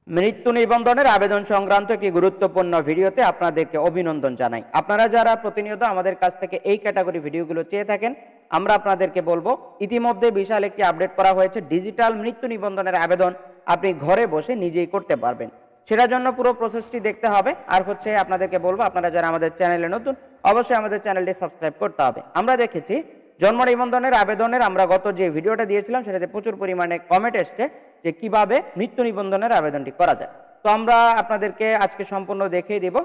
মৃত্যু নিবন্ধনের আবেদন সংক্রান্ত একটি গুরুত্বপূর্ণ ভিডিওতে আপনাদেরকে অভিনন্দন জানাই। আপনারা যারা প্রতিনিয়ত আমাদের কাছ থেকে এই ক্যাটাগরি ভিডিওগুলো চেয়ে থাকেন, আমরা আপনাদেরকে বলবো ইতিমধ্যে বিশাল একটি আপডেট করা হয়েছে। ডিজিটাল মৃত্যু নিবন্ধনের আবেদন আপনি ঘরে বসে নিজেই করতে পারবেন। সেটার জন্য পুরো প্রসেসটি দেখতে হবে। আর আপনাদেরকে বলবো, আপনারা যারা আমাদের চ্যানেলে নতুন, অবশ্যই আমাদের চ্যানেলটি সাবস্ক্রাইব করতে হবে। আমরা দেখেছি জন্ম নিবন্ধনের আবেদনের আমরা গত যে ভিডিওটা দিয়েছিলাম সেটাতে প্রচুর পরিমাণে কমেন্ট এসছে যে কিভাবে মৃত্যু নিবন্ধনের আবেদনটি করা যায়। তো আমরা আপনাদেরকে আজকে সম্পূর্ণ দেখিয়ে দিব।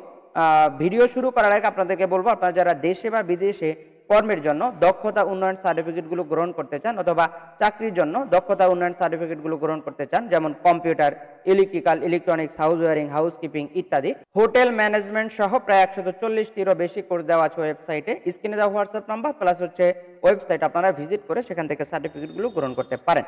ভিডিও শুরু করার আগে আপনাদেরকে বলবো, আপনারা যারা দেশে বা বিদেশে কর্মের জন্য দক্ষতা উন্নয়ন সার্টিফিকেটগুলো গ্রহণ করতে চান অথবা চাকরির জন্য দক্ষতা উন্নয়ন সার্টিফিকেটগুলো গ্রহণ করতে চান, যেমন computer, electrical, electronics, house wiring, housekeeping ইত্যাদি, হোটেল ম্যানেজমেন্ট সহ প্রায় 140টিরও বেশি কোর্স দেওয়া আছে ওয়েবসাইটে। স্ক্রিনে দেওয়া হোয়াটসঅ্যাপ নাম্বার প্লাস ওয়েবসাইট আপনারা ভিজিট করে সেখান থেকে সার্টিফিকেটগুলো গ্রহণ করতে পারেন।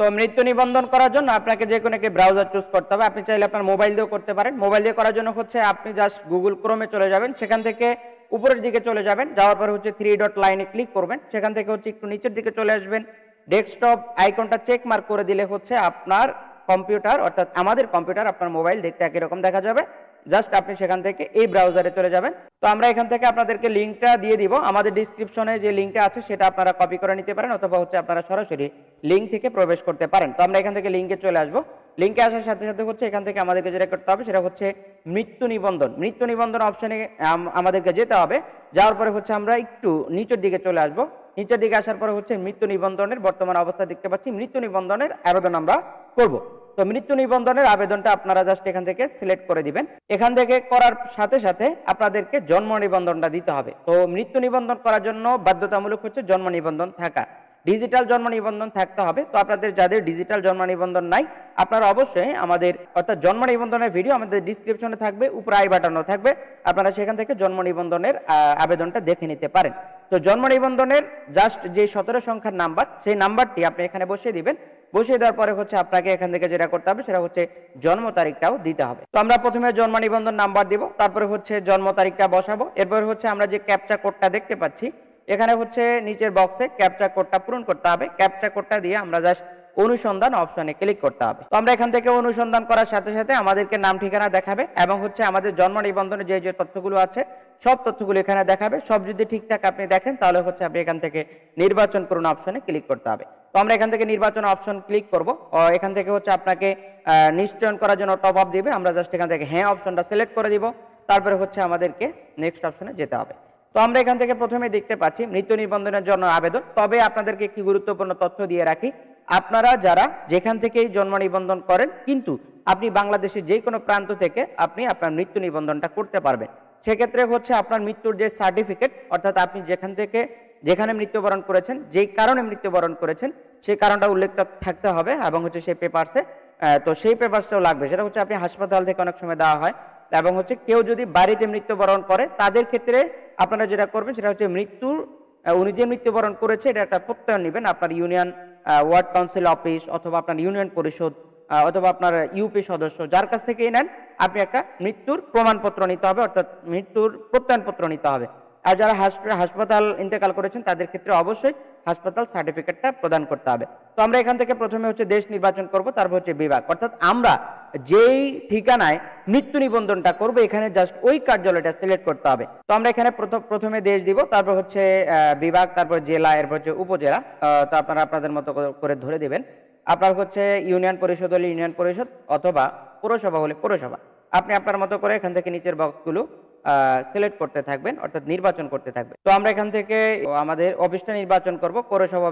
তো মৃত্যু নিবন্ধন করার জন্য আপনাকে যে কোনো একটি ব্রাউজার চুজ করতে হবে। আপনি চাইলে আপনার মোবাইল দিয়েও করতে পারেন। মোবাইল দিয়ে করার জন্য আপনি জাস্ট গুগল ক্রোমে চলে যাবেন, সেখান থেকে উপরের দিকে চলে যাবেন, যাওয়ার পর 3 ডট লাইনে ক্লিক করবেন, সেখান থেকে একটু নিচের দিকে চলে আসবেন। ডেস্কটপ আইকনটা চেক মার্ক করে দিলে আপনার কম্পিউটার, অর্থাৎ আমাদের কম্পিউটার, আপনার মোবাইল দেখতে একই রকম দেখা যাবে। জাস্ট আপনি সেখান থেকে এই ব্রাউজারে চলে যাবেন। তো আমরা এখান থেকে আপনাদেরকে লিঙ্কটা দিয়ে দিব। আমাদের ডিসক্রিপশনে যে লিঙ্কটা আছে সেটা আপনারা কপি করে নিতে পারেন অথবা আপনারা সরাসরি লিঙ্ক থেকে প্রবেশ করতে পারেন। তো আমরা এখান থেকে লিঙ্কে চলে আসবো। লিঙ্কে আসার সাথে সাথে এখান থেকে আমাদেরকে যেটা করতে হবে সেটা মৃত্যু নিবন্ধন। মৃত্যু নিবন্ধন অপশনে আমাদেরকে যেতে হবে। যাওয়ার পরে আমরা একটু নিচের দিকে চলে আসবো। নিচের দিকে আসার পরে মৃত্যু নিবন্ধনের বর্তমান অবস্থা দেখতে পাচ্ছি। মৃত্যু নিবন্ধনের আবেদন আমরা করব। তো মৃত্যু নিবন্ধনের আবেদনটা আপনারা জাস্ট এখান থেকে সিলেক্ট করে দিবেন। এখান থেকে করার সাথে সাথে আপনাদেরকে জন্ম নিবন্ধনটা দিতে হবে। তো মৃত্যু নিবন্ধন করার জন্য বাধ্যতামূলক জন্ম নিবন্ধন থাকা, ডিজিটাল জন্ম নিবন্ধন থাকতে হবে। তো আপনাদের যাদের ডিজিটাল জন্ম নিবন্ধন নাই, আপনারা অবশ্যই আমাদের অর্থাৎ জন্ম নিবন্ধনের ভিডিও আমাদের ডিসক্রিপশনে থাকবে, উপরে আই বাটনও থাকবে, আপনারা সেখান থেকে জন্ম নিবন্ধনের আবেদনটা দেখে নিতে পারেন। তো জন্ম নিবন্ধনের জাস্ট যে 17 সংখ্যার নাম্বার, সেই নাম্বারটি আপনি এখানে বসিয়ে দিবেন। বসিয়ে দেওয়ার পরে আপনাকে এখান থেকে যেটা করতে হবে সেটা জন্ম তারিখটাও দিতে হবে। তো আমরা প্রথমে জন্ম নিবন্ধন নাম্বার দিব, তারপরে জন্ম তারিখটা বসাবো। এরপর আমরা যে ক্যাপচা কোডটা দেখতে পাচ্ছি, এখানে নিচের বক্সে ক্যাপচা কোডটা পূরণ করতে হবে। ক্যাপচা কোডটা দিয়ে আমরা জাস্ট অনুসন্ধান অপশনে ক্লিক করতে হবে। তো আমরা এখান থেকে অনুসন্ধান করার সাথে সাথে আমাদেরকে নাম ঠিকানা দেখাবে এবং আমাদের জন্ম নিবন্ধনে যে যে তথ্যগুলো আছে সব তথ্যগুলো এখানে দেখাবে। সব যদি ঠিকঠাক আপনি দেখেন তাহলে আপনি এখান থেকে নির্বাচন করুন অপশনে ক্লিক করতে হবে। তো আমরা এখান থেকে নির্বাচন অপশন ক্লিক করব। এখান থেকে আপনাকে নিশ্চয়ন করার জন্য টপ আপ দিবে। আমরা জাস্ট এখান থেকে হ্যাঁ অপশনটা সিলেক্ট করে দিব। তারপরে আমাদেরকে নেক্সট অপশনে যেতে হবে। তো আমরা এখান থেকে প্রথমে দেখতে পাচ্ছি মৃত্যু নিবন্ধনের জন্য আবেদন। তবে আপনাদেরকে একটি গুরুত্বপূর্ণ তথ্য দিয়ে রাখি, আপনারা যারা যেখান থেকেই জন্ম নিবন্ধন করেন, কিন্তু আপনি বাংলাদেশের যে কোনো প্রান্ত থেকে আপনি আপনার মৃত্যু নিবন্ধনটা করতে পারবেন। সেক্ষেত্রে আপনার মৃত্যুর যে সার্টিফিকেট, অর্থাৎ আপনি যেখানে মৃত্যুবরণ করেছেন, যেই কারণে মৃত্যুবরণ করেছেন, সেই কারণটা উল্লেখ থাকতে হবে এবং সেই পেপারসে, তো সেই পেপারসটাও লাগবে। সেটা আপনি হাসপাতাল থেকে অনেক সময় দেওয়া হয়। এবং কেউ যদি বাড়িতে মৃত্যুবরণ করে, তাদের ক্ষেত্রে আপনারা যেটা করবেন সেটা উনি যে মৃত্যুবরণ করেছে এটা একটা প্রত্যয়ন নেবেন আপনার ইউনিয়ন ওয়ার্ড কাউন্সিল অফিস অথবা আপনার ইউনিয়ন পরিষদ অথবা আপনার ইউপি সদস্য, যার কাছ থেকে নেন, আপনি একটা মৃত্যুর প্রমাণপত্র নিতে হবে, অর্থাৎ মৃত্যুর প্রত্যয়নপত্র নিতে হবে। আর যারা হাসপাতাল ইন্তেকাল করেছেন তাদের ক্ষেত্রে অবশ্যই হাসপাতাল সার্টিফিকেটটা প্রদান করতে হবে। তো আমরা এখান থেকে প্রথমে দেশ নির্বাচন করব, তারপর বিভাগ, অর্থাৎ আমরা যেই ঠিকানায় মৃত্যু নিবন্ধনটা করব এখানে জাস্ট ওই কার্যালয়টা সিলেক্ট করতে হবে। তো আমরা এখানে প্রথমে দেশ দিব, তারপর বিভাগ, তারপর জেলা, এরপর উপজেলা। তো আপনারা আপনাদের মতো করে ধরে দিবেন। আপনার ইউনিয়ন পরিষদ হলে ইউনিয়ন পরিষদ অথবা পৌরসভা হলে পৌরসভা, আপনি আপনার মতো করে এখান থেকে নিচের বক্সগুলো সিলেক্ট করতে থাকবেন, অর্থাৎ নির্বাচন করতে থাকবেন। তো আমরা এখান থেকে আমাদের অফিসটা নির্বাচন করব, পৌরসভা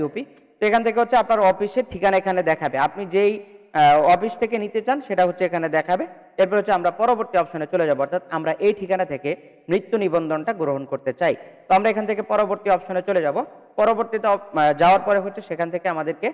ইউপি। তো এখান থেকে আপনার অফিসের ঠিকানা এখানে দেখাবে, আপনি যেই অফিস থেকে নিতে চান সেটা এখানে দেখাবে। এরপর আমরা পরবর্তী অপশনে চলে যাব, অর্থাৎ আমরা এই ঠিকানা থেকে মৃত্যু নিবন্ধনটা গ্রহণ করতে চাই। তো আমরা এখান থেকে পরবর্তী অপশনে চলে যাব। পরবর্তীতে যাওয়ার পরে সেখান থেকে আমাদেরকে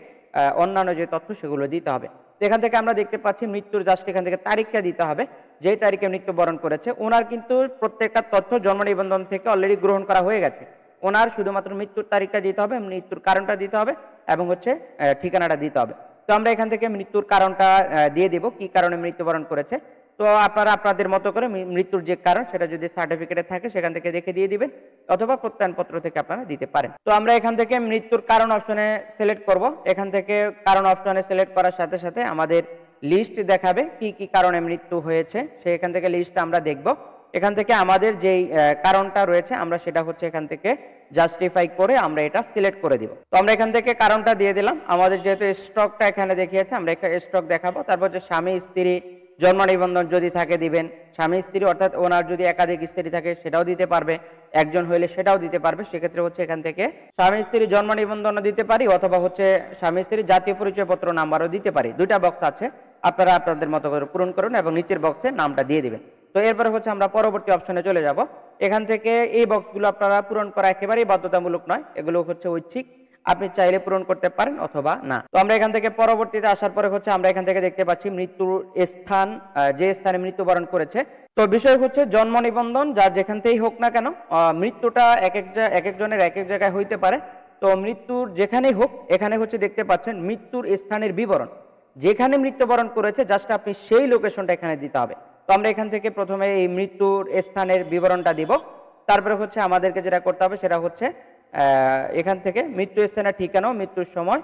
অন্যান্য যে তথ্য সেগুলো দিতে হবে। এখান থেকে আমরা দেখতে পাচ্ছি মৃত্যুর জাস্ট এখান থেকে তারিখটা দিতে হবে, যেই তারিখে মৃত্যুবরণ করেছে। ওনার কিন্তু প্রত্যেকটা তথ্য জন্ম নিবন্ধন থেকে অলরেডি গ্রহণ করা হয়ে গেছে। ওনার শুধুমাত্র মৃত্যুর তারিখটা দিতে হবে, মৃত্যুর কারণটা দিতে হবে এবং ঠিকানাটা দিতে হবে। তো আমরা এখান থেকে মৃত্যুর কারণটা দিয়ে দিব, কি কারণে মৃত্যুবরণ করেছে। তো তো আপনারা আপনাদের মতো করে মৃত্যুর যে কারণ সেটা যদি সার্টিফিকেটে থাকে সেখান থেকে দেখে দিয়ে দিবেন, অথবা প্রত্যয়নপত্র থেকে আপনারা দিতে পারেন। তো আমরা এখান থেকে মৃত্যুর কারণ অপশনে সিলেক্ট করব। এখান থেকে কারণ অপশনে সিলেক্ট করার সাথে সাথে আমাদের লিস্ট দেখাবে কি কি কারণে মৃত্যু হয়েছে, সেখান থেকে লিস্টটা আমরা দেখব। এখান থেকে আমাদের যেই কারণটা রয়েছে আমরা সেটা হচ্ছে এখান থেকে জাস্টিফাই করে আমরা এটা সিলেক্ট করে দিব। তো আমরা এখান থেকে কারণটা দিয়ে দিলাম। আমাদের যেহেতু স্ট্রোকটা এখানে দেখিয়েছে, আমরা একটা স্ট্রোক দেখাবো। তারপর হচ্ছে স্বামী স্ত্রী জন্ম নিবন্ধন যদি থাকে দিবেন, স্বামী স্ত্রী অর্থাৎ ওনার যদি একাধিক স্ত্রী থাকে সেটাও দিতে পারবে, একজন হইলে সেটাও দিতে পারবে। সেক্ষেত্রে হচ্ছে এখান থেকে স্বামী স্ত্রী জন্ম নিবন্ধনও দিতে পারি, অথবা হচ্ছে স্বামী স্ত্রী জাতীয় পরিচয়পত্র নাম্বারও দিতে পারি। দুইটা বক্স আছে, আপনারা আপনাদের মতো করে পূরণ করুন এবং নিচের বক্সে নামটা দিয়ে দিবেন। তো এরপরে হচ্ছে আমরা পরবর্তী অপশনে চলে যাব। এখান থেকে এই বক্সগুলো আপনারা পূরণ করা একেবারেই বাধ্যতামূলক নয়, এগুলো হচ্ছে ঐচ্ছিক, আপনি চাইলে পূরণ করতে পারেন অথবা না। তো আমরা এখান থেকে পরবর্তীতে আসার পরে হচ্ছে আমরা এখান থেকে দেখতে পাচ্ছি মৃত্যুর স্থান, যে স্থানে মৃত্যুবরণ করেছে। তো বিষয় হচ্ছে জন্ম নিবন্ধন যার যেখান থেকেই হোক না কেন, মৃত্যুটা এক একজনের এক এক জায়গায় হইতে পারে। তো মৃত্যুর যেখানেই হোক এখানে হচ্ছে দেখতে পাচ্ছেন মৃত্যুর স্থানের বিবরণ, যেখানে মৃত্যুবরণ করেছে জাস্ট আপনি সেই লোকেশনটা এখানে দিতে হবে। তো আমরা এখান থেকে প্রথমে এই মৃত্যুর স্থানের বিবরণটা দিব। তারপরে হচ্ছে আমাদেরকে যেটা করতে হবে সেটা হচ্ছে এখান থেকে মৃত্যু স্থানের ঠিকানা ও মৃত্যুর সময়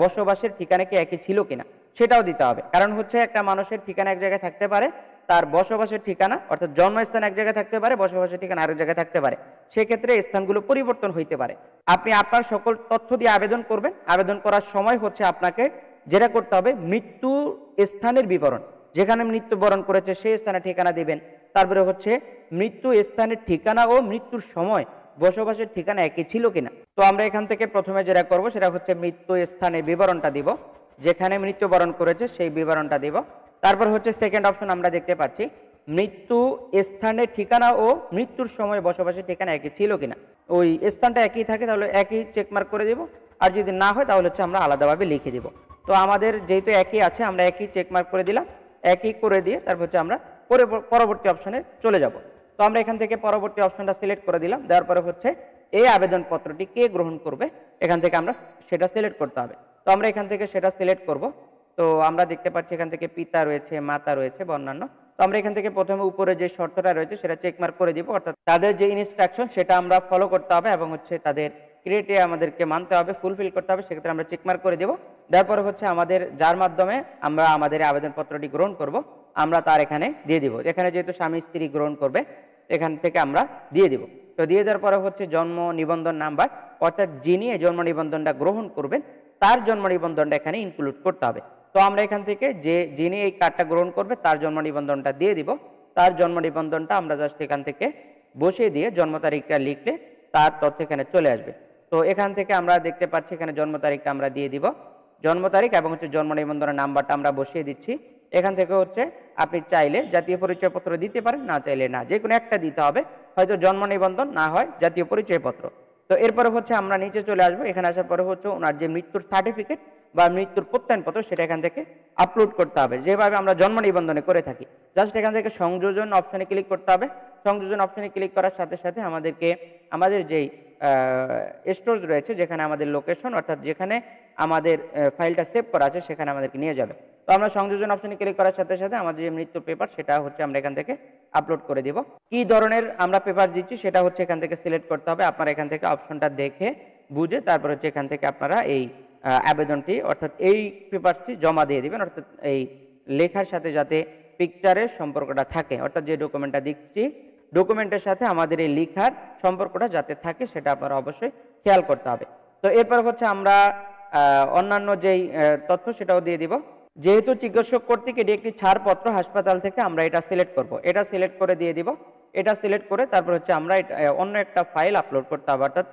বসবাসের ঠিকানা কি একই ছিল কিনা সেটাও দিতে হবে। কারণ হচ্ছে একটা মানুষের ঠিকানা এক জায়গায় থাকতে পারে, তার বসবাসের ঠিকানা অর্থাৎ জন্মস্থান এক জায়গায় থাকতে পারে, বসবাসের ঠিকানা আরেক জায়গায় থাকতে পারে। সেক্ষেত্রে স্থানগুলো পরিবর্তন হইতে পারে। আপনি আপনার সকল তথ্য দিয়ে আবেদন করবেন। আবেদন করার সময় হচ্ছে আপনাকে যেটা করতে হবে মৃত্যু স্থানের বিবরণ, যেখানে মৃত্যুবরণ করেছে সেই স্থানে ঠিকানা দিবেন। তারপরে হচ্ছে মৃত্যু স্থানের ঠিকানা ও মৃত্যুর সময় বসবাসের ঠিকানা একই ছিল কিনা। তো আমরা এখান থেকে প্রথমে যেটা করব সেটা হচ্ছে মৃত্যু স্থানের বিবরণটা দিব, যেখানে মৃত্যুবরণ করেছে সেই বিবরণটা দিব। তারপর হচ্ছে সেকেন্ড অপশন আমরা দেখতে পাচ্ছি মৃত্যু স্থানের ঠিকানা ও মৃত্যুর সময় বসবাসের ঠিকানা একই ছিল কিনা। ওই স্থানটা একই থাকে তাহলে একই চেকমার্ক করে দিব, আর যদি না হয় তাহলে হচ্ছে আমরা আলাদাভাবে লিখে দিব। তো আমাদের যেহেতু একই আছে আমরা একই চেকমার্ক করে দিলাম, একই করে দিয়ে তারপর হচ্ছে আমরা পরবর্তী অপশনে চলে যাব। তো আমরা এখান থেকে পরবর্তী অপশনটা সিলেক্ট করে দিলাম। দেওয়ার পরে হচ্ছে এই আবেদনপত্রটি কে গ্রহণ করবে এখান থেকে আমরা সেটা সিলেক্ট করতে হবে। তো আমরা এখান থেকে সেটা সিলেক্ট করব। তো আমরা দেখতে পাচ্ছি এখান থেকে পিতা রয়েছে, মাতা রয়েছে বা অন্যান্য। তো আমরা এখান থেকে প্রথমে উপরে যে শর্তটা রয়েছে সেটা চেকমার্ক করে দিব, অর্থাৎ তাদের যে ইনস্ট্রাকশন সেটা আমরা ফলো করতে হবে এবং হচ্ছে তাদের ক্রাইটেরিয়া আমাদেরকে মানতে হবে, ফুলফিল করতে হবে। সেক্ষেত্রে আমরা চেকমার্ক করে দেব। দেওয়ার পরে হচ্ছে আমাদের যার মাধ্যমে আমরা আমাদের আবেদনপত্রটি গ্রহণ করব আমরা তার এখানে দিয়ে দিব। এখানে যেহেতু স্বামী স্ত্রী গ্রহণ করবে এখান থেকে আমরা দিয়ে দিব। তো দিয়ে দেওয়ার পরে হচ্ছে জন্ম নিবন্ধন নাম্বার, অর্থাৎ যিনি এই জন্ম নিবন্ধনটা গ্রহণ করবেন তার জন্ম নিবন্ধনটা এখানে ইনক্লুড করতে হবে। তো আমরা এখান থেকে যিনি এই কার্ডটা গ্রহণ করবে তার জন্ম নিবন্ধনটা দিয়ে দিব। তার জন্ম নিবন্ধনটা আমরা জাস্ট এখান থেকে বসিয়ে দিয়ে জন্ম তারিখটা লিখলে তার তথ্য এখানে চলে আসবে। তো এখান থেকে আমরা দেখতে পাচ্ছি এখানে জন্ম তারিখটা আমরা দিয়ে দিব, জন্ম তারিখ এবং হচ্ছে জন্ম নিবন্ধনের নাম্বারটা আমরা বসিয়ে দিচ্ছি। এখান থেকে হচ্ছে আপনি চাইলে জাতীয় পরিচয়পত্র দিতে পারেন, না চাইলে না, যে কোনো একটা দিতে হবে, হয়তো জন্ম নিবন্ধন না হয় জাতীয় পরিচয়পত্র। তো এরপরে হচ্ছে আমরা নিচে চলে আসবো। এখানে আসার পরে হচ্ছে ওনার যে মৃত্যুর সার্টিফিকেট বা মৃত্যুর প্রত্যয়নপত্র সেটা এখান থেকে আপলোড করতে হবে, যেভাবে আমরা জন্ম নিবন্ধনে করে থাকি। জাস্ট এখান থেকে সংযোজন অপশনে ক্লিক করতে হবে। সংযোজন অপশনে ক্লিক করার সাথে সাথে আমাদেরকে আমাদের যেই স্টোরেজ রয়েছে, যেখানে আমাদের লোকেশন অর্থাৎ যেখানে আমাদের ফাইলটা সেভ করা আছে সেখানে আমাদেরকে নিয়ে যাবে। তো আমরা সংযোজন অপশনে ক্লিক করার সাথে সাথে আমাদের যে মৃত্যুর পেপার সেটা হচ্ছে আমরা এখান থেকে আপলোড করে দিব। কি ধরনের আমরা পেপার দিচ্ছি সেটা হচ্ছে এখান থেকে সিলেক্ট করতে হবে। আপনারা এখান থেকে অপশনটা দেখে বুঝে তারপর হচ্ছে এখান থেকে আপনারা এই আবেদনটি অর্থাৎ এই পেপারটি জমা দিয়ে দিবেন, অর্থাৎ এই লেখার সাথে যাতে পিকচারের সম্পর্কটা থাকে, অর্থাৎ যে ডকুমেন্টটা দিচ্ছি ডকুমেন্টের সাথে আমাদের এই লেখার সম্পর্কটা যাতে থাকে সেটা আপনারা অবশ্যই খেয়াল করতে হবে। তো এরপর হচ্ছে আমরা অন্যান্য যেই তথ্য সেটাও দিয়ে দিব। যেহেতু চিকিৎসক কর্তৃক এটি একটি ছাড়পত্র হাসপাতাল থেকে আমরা এটা সিলেক্ট করব, এটা সিলেক্ট করে দিয়ে দিব। এটা সিলেক্ট করে তারপর হচ্ছে আমরা অন্য একটা ফাইল আপলোড করতে হবে, অর্থাৎ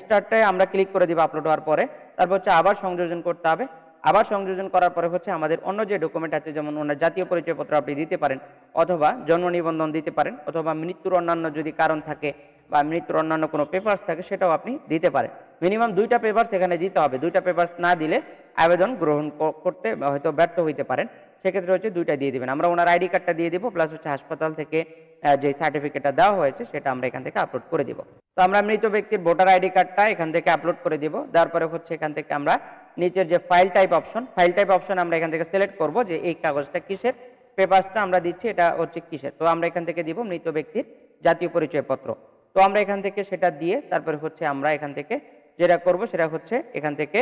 স্টার্টটায় আমরা ক্লিক করে দিব আপলোড হওয়ার পরে। তারপর হচ্ছে আবার সংযোজন করতে হবে। আবার সংযোজন করার পরে হচ্ছে আমাদের অন্য যে ডকুমেন্ট আছে, যেমন ওনার জাতীয় পরিচয়পত্র আপনি দিতে পারেন, অথবা জন্ম নিবন্ধন দিতে পারেন, অথবা মৃত্যুর অন্যান্য যদি কারণ থাকে বা মৃত্যুর অন্যান্য কোনো পেপারস থাকে সেটাও আপনি দিতে পারেন। মিনিমাম 2টা পেপারস এখানে দিতে হবে। 2টা পেপারস না দিলে আবেদন গ্রহণ করতে হয়তো ব্যর্থ হইতে পারেন। সেক্ষেত্রে হচ্ছে 2টা দিয়ে দিবেন। আমরা ওনার আইডি কার্ডটা দিয়ে দিব, প্লাস হচ্ছে হাসপাতাল থেকে যে সার্টিফিকেটটা দেওয়া হয়েছে সেটা আমরা এখান থেকে আপলোড করে দিব। তো আমরা মৃত ব্যক্তির ভোটার আইডি কার্ডটা এখান থেকে আপলোড করে দিব। দেওয়ার পরে হচ্ছে এখান থেকে আমরা নিচের যে ফাইল টাইপ অপশন আমরা এখান থেকে সিলেক্ট করব যে এই কাগজটা কিসের, পেপারসটা আমরা দিচ্ছি এটা হচ্ছে কিসের, তো আমরা এখান থেকে দিব মৃত ব্যক্তির জাতীয় পরিচয়পত্র। তো আমরা এখান থেকে সেটা দিয়ে তারপরে হচ্ছে আমরা এখান থেকে যেটা করব সেটা হচ্ছে এখান থেকে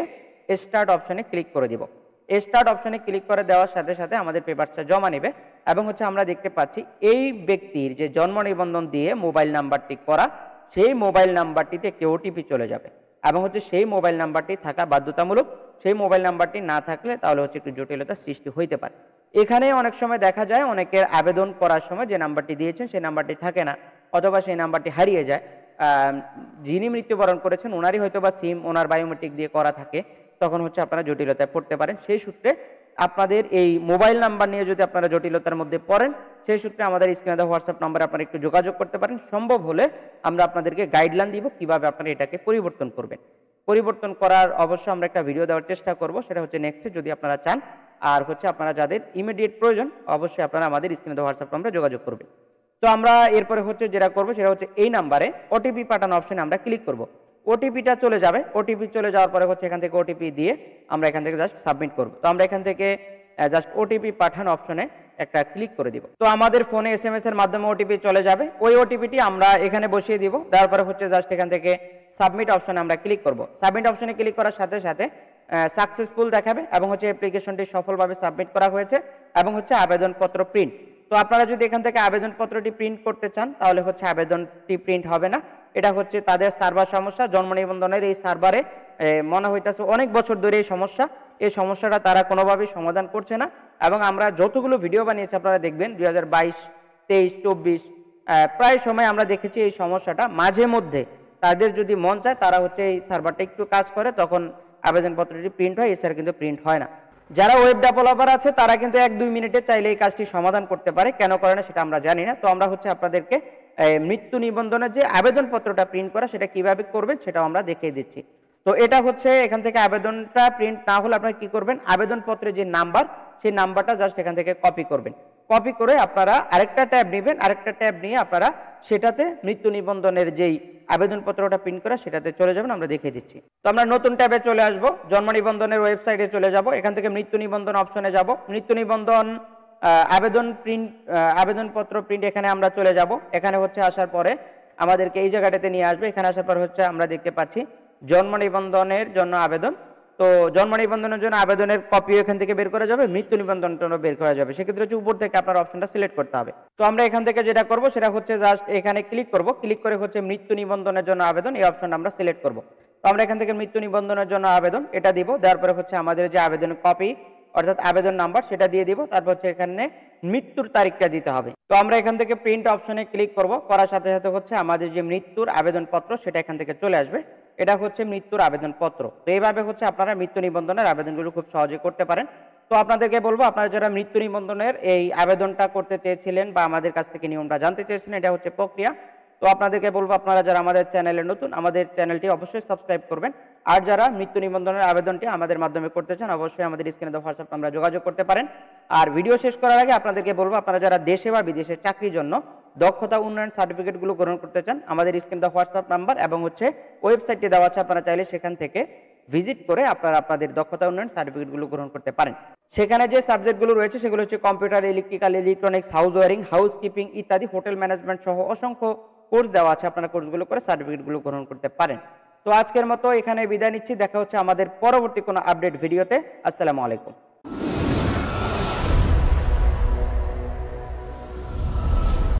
স্টার্ট অপশনে ক্লিক করে দিব। স্টার্ট অপশনে ক্লিক করে দেওয়ার সাথে সাথে আমাদের পেপারসটা জমা নেবে এবং হচ্ছে আমরা দেখতে পাচ্ছি এই ব্যক্তির যে জন্ম নিবন্ধন দিয়ে মোবাইল নাম্বারটি করা, সেই মোবাইল নাম্বারটিতে একটি ওটিপি চলে যাবে এবং হচ্ছে সেই মোবাইল নাম্বারটি থাকা বাধ্যতামূলক। সেই মোবাইল নাম্বারটি না থাকলে তাহলে হচ্ছে একটু জটিলতার সৃষ্টি হইতে পারে। এখানে অনেক সময় দেখা যায় অনেকের আবেদন করার সময় যে নাম্বারটি দিয়েছেন সেই নাম্বারটি থাকে না, অথবা সেই নাম্বারটি হারিয়ে যায়। যিনি মৃত্যুবরণ করেছেন ওনারই হয়তো বা সিম ওনার বায়োমেট্রিক দিয়ে করা থাকে, তখন হচ্ছে আপনারা জটিলতায় পড়তে পারেন। সেই সূত্রে আপনাদের এই মোবাইল নাম্বার নিয়ে যদি আপনারা জটিলতার মধ্যে পড়েন, সেই সূত্রে আমাদের স্ক্রিনে দেওয়া হোয়াটসঅ্যাপ নাম্বারে আপনারা একটু যোগাযোগ করতে পারেন। সম্ভব হলে আমরা আপনাদেরকে গাইডলাইন দিব কিভাবে আপনারা এটাকে পরিবর্তন করবেন। পরিবর্তন করার অবশ্য আমরা একটা ভিডিও দেওয়ার চেষ্টা করব, সেটা হচ্ছে নেক্সটে যদি আপনারা চান। আর হচ্ছে আপনারা যাদের ইমিডিয়েট প্রয়োজন অবশ্যই আপনারা আমাদের স্ক্রিনে দেওয়া হোয়াটসঅ্যাপ নাম্বারে যোগাযোগ করবেন। তো আমরা এরপরে হচ্ছে যেটা করবো সেটা হচ্ছে এই নাম্বারে ওটিপি পাঠানো অপশনে আমরা ক্লিক করব। ওটিপিটা চলে যাবে, ওটিপি চলে যাওয়ার পরে হচ্ছে এখান থেকে ওটিপি দিয়ে আমরা এখান থেকে জাস্ট সাবমিট করব। তো আমরা এখান থেকে জাস্ট ওটিপি পাঠানো অপশনে একটা ক্লিক করে দিব। তো আমাদের ফোনে SMS এর মাধ্যমে ওটিপি চলে যাবে, ওই ওটিপিটি আমরা এখানে বসিয়ে দিব। দেওয়ার পরে হচ্ছে জাস্ট এখান থেকে সাবমিট অপশনে আমরা ক্লিক করব। সাবমিট অপশনে ক্লিক করার সাথে সাথে সাকসেসফুল দেখাবে এবং হচ্ছে অ্যাপ্লিকেশনটি সফলভাবে সাবমিট করা হয়েছে এবং হচ্ছে আবেদনপত্র প্রিন্ট। তো আপনারা যদি এখান থেকে আবেদনপত্রটি প্রিন্ট করতে চান তাহলে হচ্ছে আবেদনটি প্রিন্ট হবে না, এটা হচ্ছে তাদের সার্ভার সমস্যা। জন্ম নিবন্ধনের এই সার্ভারে মনে হইতেছে অনেক বছর ধরে এই সমস্যা, এই সমস্যাটা তারা কোনোভাবেই সমাধান করছে না। এবং আমরা যতগুলো ভিডিও বানিয়েছি আপনারা দেখবেন 2022, 23, 24 প্রায় সময় আমরা দেখেছি এই সমস্যাটা। মাঝে মধ্যে তাদের যদি মন চায় তারা হচ্ছে এই সার্ভারটা একটু কাজ করে, তখন আবেদনপত্রটি প্রিন্ট হয়, এছাড়া কিন্তু প্রিন্ট হয় না। যারা ওয়েব ডেভেলপার আছে তারা কিন্তু 1-2 মিনিটে চাইলে এই কাজটি সমাধান করতে পারে, কেন করে না সেটা আমরা জানি না। তো আমরা হচ্ছে আপনাদেরকে মৃত্যু নিবন্ধনের যে আবেদনপত্রটা প্রিন্ট করা সেটা কিভাবে করবেন সেটাও আমরা দেখিয়ে দিচ্ছি। তো এটা হচ্ছে এখান থেকে আবেদনটা প্রিন্ট না হলে আপনারা কি করবেন, আবেদনপত্রের যে নাম্বার সেই নাম্বারটা জাস্ট এখান থেকে কপি করবেন। কপি করে আপনারা আরেকটা ট্যাব নেবেন, আরেকটা ট্যাব নিয়ে আপনারা সেটাতে মৃত্যু নিবন্ধনের যেই আবেদনপত্রটা প্রিন্ট করা সেটাতে চলে যাবেন, আমরা দেখিয়ে দিচ্ছি। তো আমরা নতুন ট্যাবে চলে আসব, জন্ম নিবন্ধনের ওয়েবসাইটে চলে যাব, এখান থেকে মৃত্যু নিবন্ধন অপশনে যাব। মৃত্যু নিবন্ধন আবেদনপত্র প্রিন্ট এখানে আমরা চলে যাব। এখানে হচ্ছে আসার পরে আমাদেরকে এই জায়গাটাতে নিয়ে আসবে। এখানে আসার পর হচ্ছে আমরা দেখতে পাচ্ছি জন্ম নিবন্ধনের জন্য আবেদন। তো জন্ম নিবন্ধনের জন্য আবেদনের কপি এখান থেকে বের করা যাবে, মৃত্যু নিবন্ধনটা বের করা যাবে। সেক্ষেত্রে হচ্ছে উপর থেকে আপনার অপশনটা সিলেক্ট করতে হবে। তো আমরা এখান থেকে যেটা করব সেটা হচ্ছে জাস্ট এখানে ক্লিক করব, ক্লিক করে হচ্ছে মৃত্যু নিবন্ধনের জন্য আবেদন এই অপশনটা আমরা সিলেক্ট করব। তো আমরা এখান থেকে মৃত্যু নিবন্ধনের জন্য আবেদন এটা দিব, দেওয়ার পরে হচ্ছে আমাদের যে আবেদনের কপি অর্থাৎ আবেদন নাম্বার সেটা দিয়ে দিব, তারপর হচ্ছে এখানে মৃত্যুর তারিখটা দিতে হবে। তো আমরা এখান থেকে প্রিন্ট অপশনে ক্লিক করব, করার সাথে সাথে হচ্ছে আমাদের যে মৃত্যুর আবেদনপত্র সেটা এখান থেকে চলে আসবে। এটা হচ্ছে মৃত্যুর আবেদনপত্র। তো এইভাবে হচ্ছে আপনারা মৃত্যু নিবন্ধনের আবেদনগুলো খুব সহজে করতে পারেন। তো আপনাদেরকে বলবো আপনারা যারা মৃত্যু নিবন্ধনের এই আবেদনটা করতে চেয়েছিলেন বা আমাদের কাছ থেকে নিয়মটা জানতে চেয়েছিলেন, এটা হচ্ছে প্রক্রিয়া। তো আপনাদেরকে বলবো আপনারা যারা আমাদের চ্যানেলে নতুন আমাদের চ্যানেলটি অবশ্যই সাবস্ক্রাইব করবেন। আর যারা মৃত্যু নিবন্ধনের আবেদনটি আমাদের মাধ্যমে করতে চান অবশ্যই আমাদের স্ক্রিনে দেওয়া হোয়াটসঅ্যাপ আমরা যোগাযোগ করতে পারেন। আর ভিডিও শেষ করার আগে আপনাদেরকে বলবো আপনারা যারা দেশে বা বিদেশে চাকরির জন্য দক্ষতা উন্নয়ন সার্টিফিকেটগুলো গ্রহণ করতে চান আমাদের স্ক্রিনে দেওয়া হোয়াটসঅ্যাপ নাম্বার এবং হচ্ছে ওয়েবসাইটটি দেওয়া আছে, আপনারা চাইলে সেখান থেকে ভিজিট করে আপনারা আপনাদের দক্ষতা উন্নয়ন সার্টিফিকেটগুলো গ্রহণ করতে পারেন। সেখানে যে সাবজেক্টগুলো রয়েছে সেগুলো হচ্ছে computer, electrical, electronics, house wiring, housekeeping ইত্যাদি, হোটেল ম্যানেজমেন্ট সহ অসংখ্য কোর্স দেওয়া আছে, আপনারা কোর্সগুলো করে সার্টিফিকেটগুলো গ্রহণ করতে পারেন। তো আজকের মতো এখানে বিদায় নিচ্ছি, দেখা হচ্ছে আমাদের পরবর্তী কোনো আপডেট ভিডিওতে। আসসালামু আলাইকুম।